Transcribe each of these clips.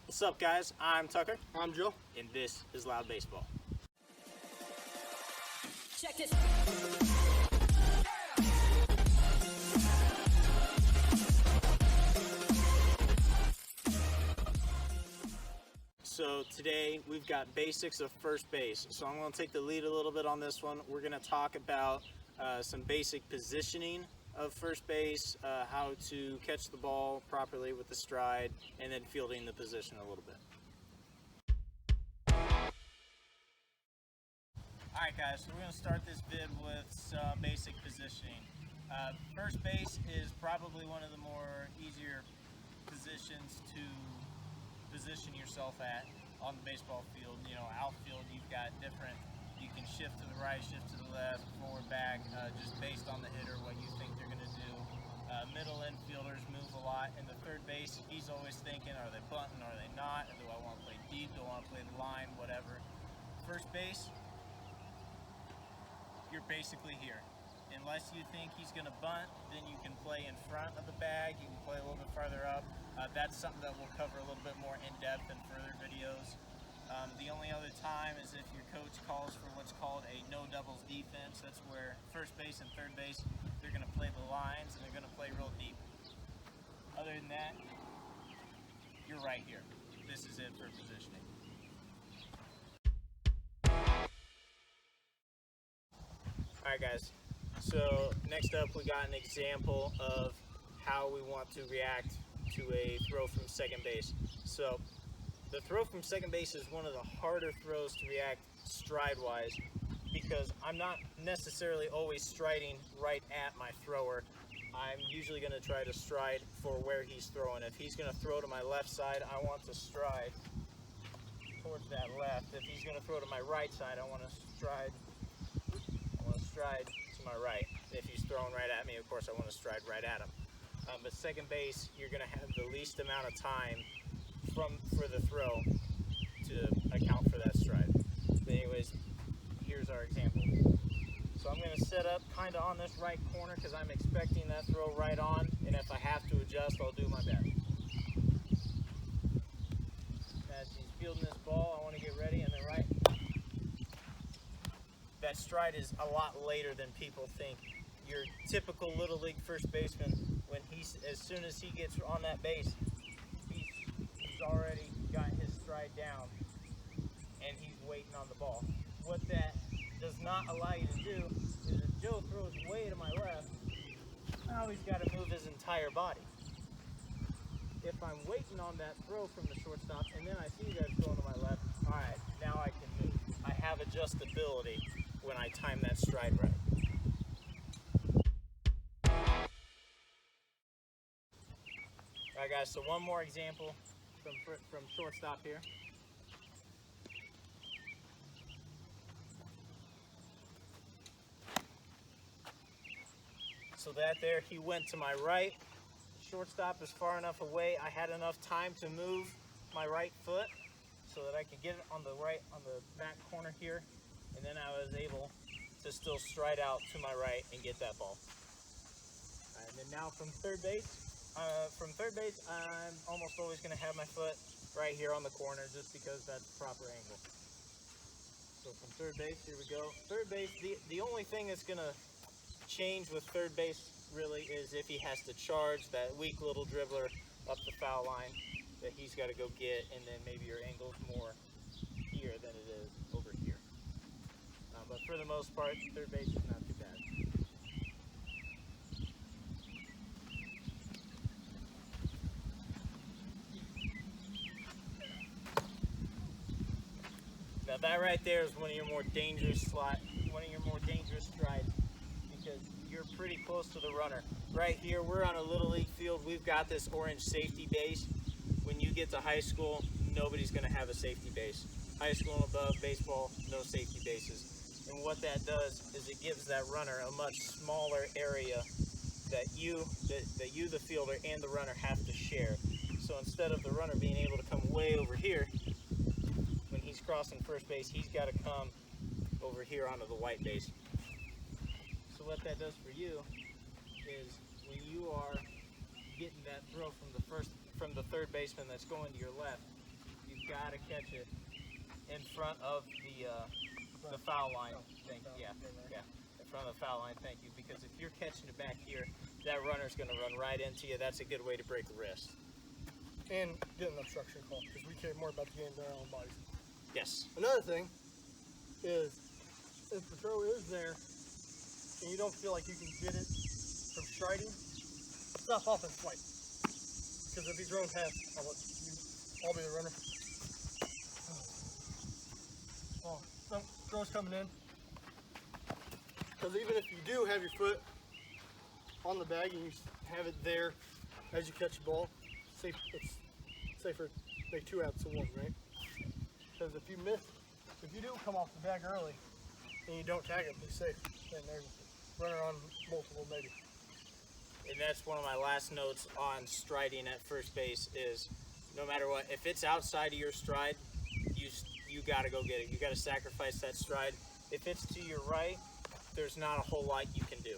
What's up, guys? I'm Tucker, I'm Joe. and this is Loud Baseball. Check this. So today we've got basics of first base. So I'm going to take the lead a little bit on this one. We're going to talk about some basic positioning of first base, how to catch the ball properly with the stride, and then fielding the position a little bit. Alright guys, so we're going to start this vid with some basic positioning. First base is probably one of the more easier positions to position yourself at on the baseball field. You know, outfield, you've got different, you can shift to the right, shift to the left, forward, back, just based on the hitter, what you think they're going to do. Middle infielders move a lot, and the third base, he's always thinking, are they bunting, are they not, do I want to play deep, do I want to play the line, whatever. First base, you're basically here. Unless you think he's going to bunt, then you can play in front of the bag, you can play a little bit farther up. That's something that we'll cover a little bit more in depth in further videos. The only other time is if your coach calls for what's called a no doubles defense. That's where first base and third base, they're going to play the lines and they're going to play real deep. Other than that, you're right here. This is it for positioning. Alright guys, so next up we got an example of how we want to react to a throw from second base. So the throw from second base is one of the harder throws to react stride-wise because I'm not necessarily always striding right at my thrower. I'm usually going to try to stride for where he's throwing. If he's going to throw to my left side, I want to stride towards that left. If he's going to throw to my right side, I want to stride to my right. If he's throwing right at me, of course, I want to stride right at him. But second base, you're going to have the least amount of time for the throw to account for that stride. But anyways, here's our example. So I'm going to set up kind of on this right corner because I'm expecting that throw right on, and if I have to adjust, I'll do my best. As he's fielding this ball, I want to get ready and then right. That stride is a lot later than people think. Your typical little league first baseman, as soon as he gets on that base, he's already got his stride down and he's waiting on the ball. What that does not allow you to do is if Joe throws way to my left, now he's got to move his entire body. If I'm waiting on that throw from the shortstop and then I see that it's going to my left, all right, now I can move. I have adjustability when I time that stride right. Alright guys, so one more example from shortstop here. So that there, he went to my right. Shortstop is far enough away. I had enough time to move my right foot so that I could get it on the back corner here. And then I was able to still stride out to my right and get that ball. And then now from third base, I'm almost always going to have my foot right here on the corner just because that's the proper angle. So from third base, here we go. Third base, the only thing that's going to change with third base really is if he has to charge that weak little dribbler up the foul line that he's got to go get, and then maybe your angle's more here than it is over here. But for the most part, third base is not too bad. Now that right there is one of your more dangerous strides because you're pretty close to the runner. Right here, we're on a little league field. We've got this orange safety base. When you get to high school, nobody's going to have a safety base. High school and above, baseball, no safety bases. And what that does is it gives that runner a much smaller area that you, the fielder, and the runner have to share. So instead of the runner being able to come way over here, when he's crossing first base, he's got to come over here onto the white base. So what that does for you is when you are getting that throw from the third baseman that's going to your left, gotta catch it in front of the foul line. Thank you. Yeah, yeah, in front of the foul line. Thank you. Because if you're catching it back here, that runner's gonna run right into you. That's a good way to break a wrist. And get an obstruction call, because we care more about the game than our own bodies. Yes. Another thing is, if the throw is there and you don't feel like you can get it from striding, stop off and swipe. Because if he's running past, I'll be the runner. Oh, some throw's coming in. Because even if you do have your foot on the bag and you have it there as you catch the ball, it's safer to make 2 outs to 1, right? Because if you do come off the bag early and you don't tag it, be safe. Then there's a runner on multiple maybe. And that's one of my last notes on striding at first base is no matter what, if it's outside of your stride, you gotta go get it. You gotta sacrifice that stride. If it's to your right, there's not a whole lot you can do.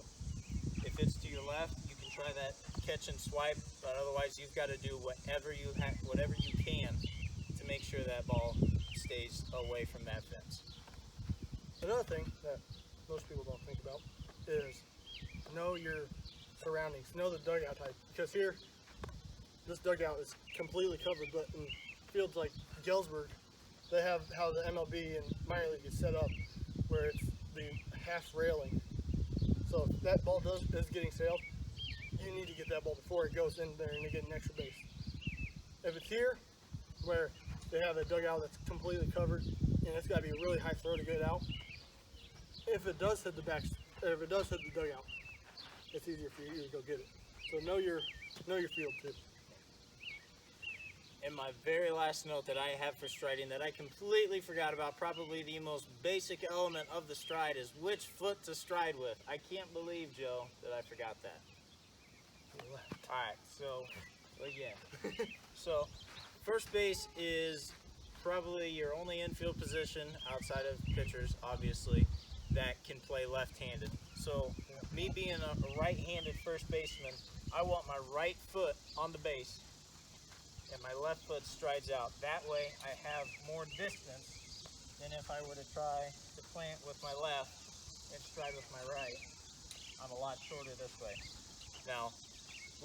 If it's to your left, you can try that catch and swipe, but otherwise you've got to do whatever you can to make sure that ball stays away from that fence. Another thing that most people don't think about is know your surroundings, know the dugout type. Because here, this dugout is completely covered, but in fields like Galesburg, they have how the MLB and minor league is set up, where it's the half railing. So if that ball is getting sailed, you need to get that ball before it goes in there and you get an extra base. If it's here, where they have a dugout that's completely covered and it's got to be a really high throw to get out, if it does hit the dugout, it's easier for you to go get it. So know your field too. And my very last note that I have for striding that I completely forgot about, probably the most basic element of the stride, is which foot to stride with. I can't believe, Joe, that I forgot that. All right, so, well, yeah. So, first base is probably your only infield position outside of pitchers, obviously, that can play left-handed. So, me being a right-handed first baseman, I want my right foot on the base and my left foot strides out. That way I have more distance than if I were to try to plant with my left and stride with my right. I'm a lot shorter this way. Now,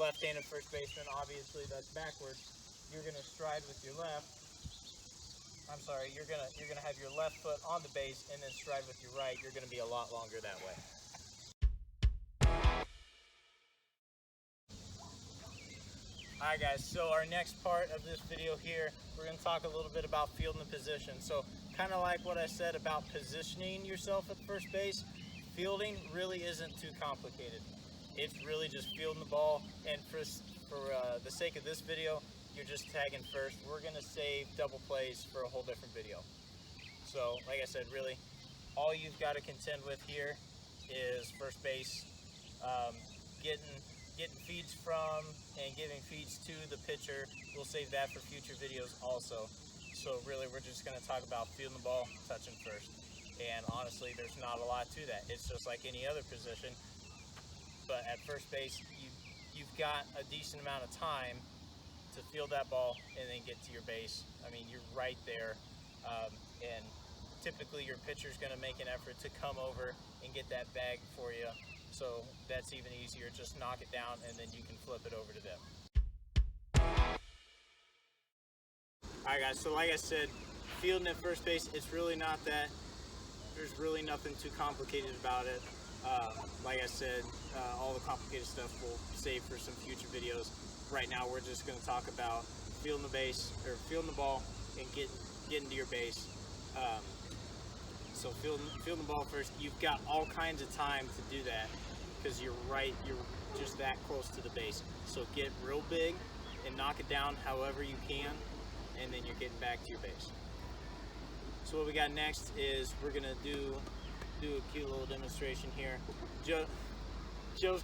left-handed first baseman, obviously that's backwards. You're gonna stride with your left. I'm sorry, you're gonna have your left foot on the base and then stride with your right. You're gonna be a lot longer that way. Alright guys, so our next part of this video here, we're going to talk a little bit about fielding the position. So kind of like what I said about positioning yourself at first base, fielding really isn't too complicated. It's really just fielding the ball, and for the sake of this video, you're just tagging first. We're going to save double plays for a whole different video. So like I said, really all you've got to contend with here is first base, getting feeds from and giving feeds to the pitcher. We'll save that for future videos also. So really we're just going to talk about fielding the ball, touching first. And honestly, there's not a lot to that. It's just like any other position. But at first base, you've got a decent amount of time to field that ball and then get to your base. I mean, you're right there. And typically your pitcher's going to make an effort to come over and get that bag for you. So that's even easier. Just knock it down and then you can flip it over to them. Alright guys, so like I said, fielding at first base, it's really not that. There's really nothing too complicated about it. Like I said, all the complicated stuff we'll save for some future videos. Right now we're just going to talk about fielding the ball and getting to your base. So fielding the ball first, you've got all kinds of time to do that because you're just that close to the base. So get real big and knock it down however you can, and then you're getting back to your base. So what we got next is we're gonna do a cute little demonstration here. Joe's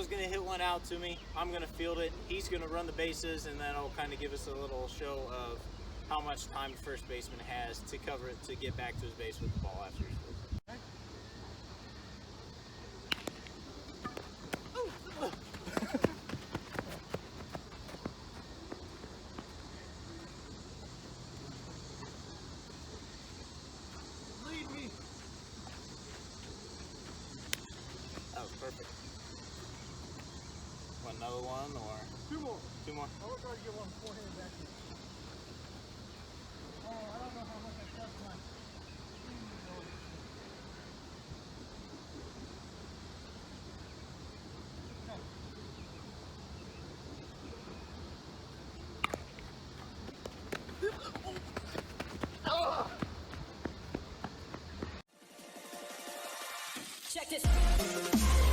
gonna hit one out to me. I'm gonna field it. He's gonna run the bases, and that'll kind of give us a little show of how much time the first baseman has to cover it to get back to his base with the ball after he's fielded. another one or Two more. two more? I'm gonna try to get one forehand back here. Oh, I don't know how much I trust my. Check this.